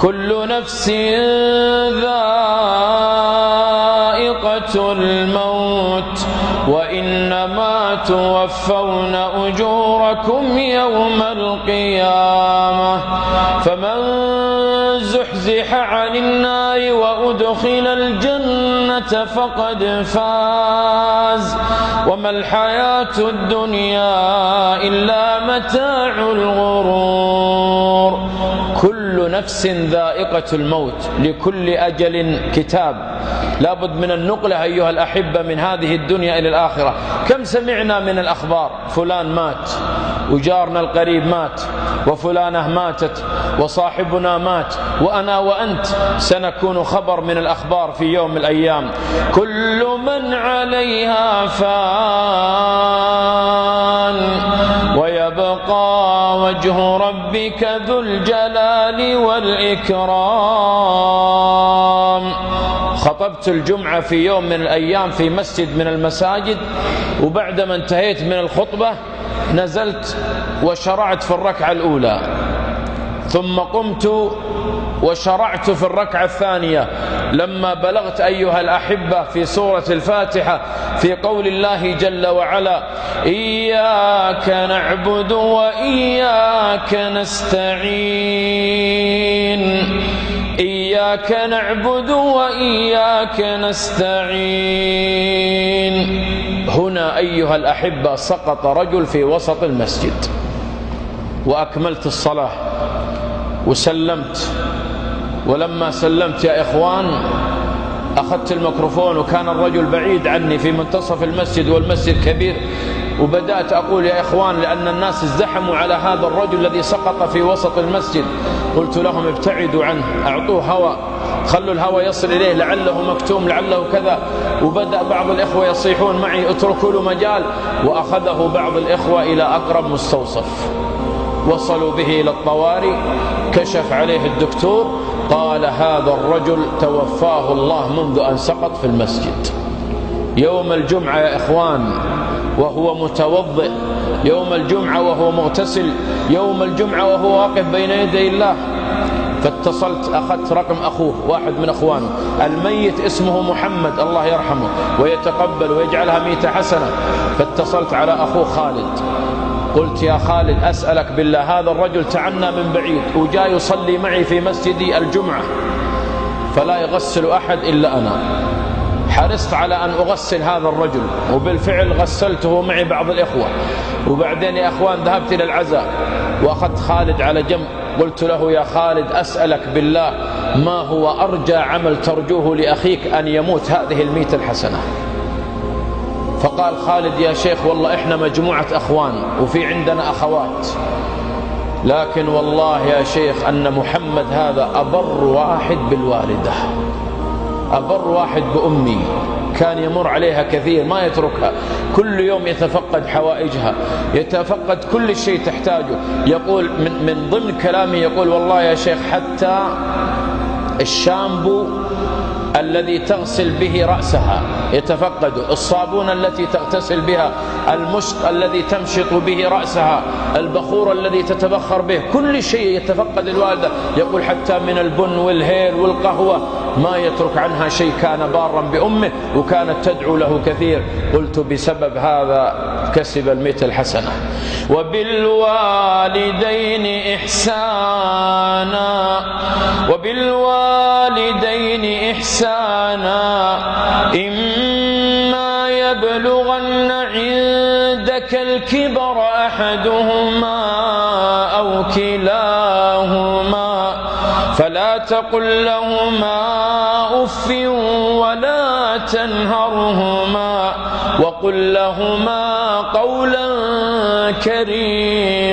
كل نفس ذائقة الموت وإنما توفون أجوركم يوم القيامة فمن زحزح عن النار وأدخل الجنة فقد فاز وما الحياة الدنيا إلا متاع الغرور. كل نفس ذائقة الموت، لكل أجل كتاب. لابد من النقلة أيها الأحبة من هذه الدنيا إلى الآخرة. كم سمعنا من الأخبار، فلان مات، وجارنا القريب مات، وفلانة ماتت، وصاحبنا مات، وأنا وأنت سنكون خبر من الأخبار في يوم من الأيام. كل من عليها فان ويبقى وجه ربك ذو الجلال والإكرام. خطبت الجمعة في يوم من الأيام في مسجد من المساجد، وبعدما انتهيت من الخطبة نزلت وشرعت في الركعة الأولى، ثم قمت وشرعت في الركعة الثانية. لما بلغت أيها الأحبة في سورة الفاتحة في قول الله جل وعلا: إياك نعبد وإياك نستعين، إياك نعبد وإياك نستعين. هنا أيها الأحبة سقط رجل في وسط المسجد، وأكملت الصلاة وسلمت. ولما سلمت يا إخوان أخذت الميكروفون، وكان الرجل بعيد عني في منتصف المسجد والمسجد كبير، وبدأت أقول: يا إخوان، لأن الناس ازدحموا على هذا الرجل الذي سقط في وسط المسجد، قلت لهم: ابتعدوا عنه، أعطوه هواء، خلوا الهواء يصل إليه، لعله مكتوم، لعله كذا. وبدأ بعض الإخوة يصيحون معي: اتركوا له مجال. وأخذه بعض الإخوة إلى أقرب مستوصف، وصلوا به إلى الطوارئ، كشف عليه الدكتور، قال: هذا الرجل توفاه الله منذ أن سقط في المسجد. يوم الجمعة يا إخوان وهو متوضئ، يوم الجمعة وهو مغتسل، يوم الجمعة وهو واقف بين يدي الله. فاتصلت، أخذت رقم أخوه، واحد من أخوانه الميت، اسمه محمد، الله يرحمه ويتقبل ويجعلها 100 حسنة. فاتصلت على أخوه خالد، قلت: يا خالد، أسألك بالله، هذا الرجل تعنى من بعيد وجاء يصلي معي في مسجدي الجمعة، فلا يغسل أحد إلا أنا. حرصت على أن أغسل هذا الرجل، وبالفعل غسلته معي بعض الإخوة. وبعدين يا أخوان ذهبت إلى العزاء وأخذت خالد على جنب، قلت له: يا خالد، أسألك بالله، ما هو أرجى عمل ترجوه لأخيك أن يموت هذه 100 الحسنة؟ فقال خالد: يا شيخ، والله إحنا مجموعة أخوان وفي عندنا أخوات، لكن والله يا شيخ أن محمد هذا أبر واحد بالوالدة، أبر واحد بأمي، كان يمر عليها كثير ما يتركها، كل يوم يتفقد حوائجها، يتفقد كل شيء تحتاجه. يقول من ضمن كلامي، يقول: والله يا شيخ، حتى الشامبو الذي تغسل به رأسها يتفقده، الصابون التي تغتسل بها، المشط الذي تمشط به رأسها، البخور الذي تتبخر به، كل شيء يتفقد الوالدة. يقول: حتى من البن والهيل والقهوة ما يترك عنها شيء، كان بارا بأمه وكانت تدعو له كثير. قلت: بسبب هذا كسب 100 الحسنة. وبالوالدين إحسانا، وبالوالدين إحسانا، إما يبلغن عندك الكبر أحدهما أو كلاهما فلا تقل لهما أف ولا تنهرهما وقل لهما قولا كريما.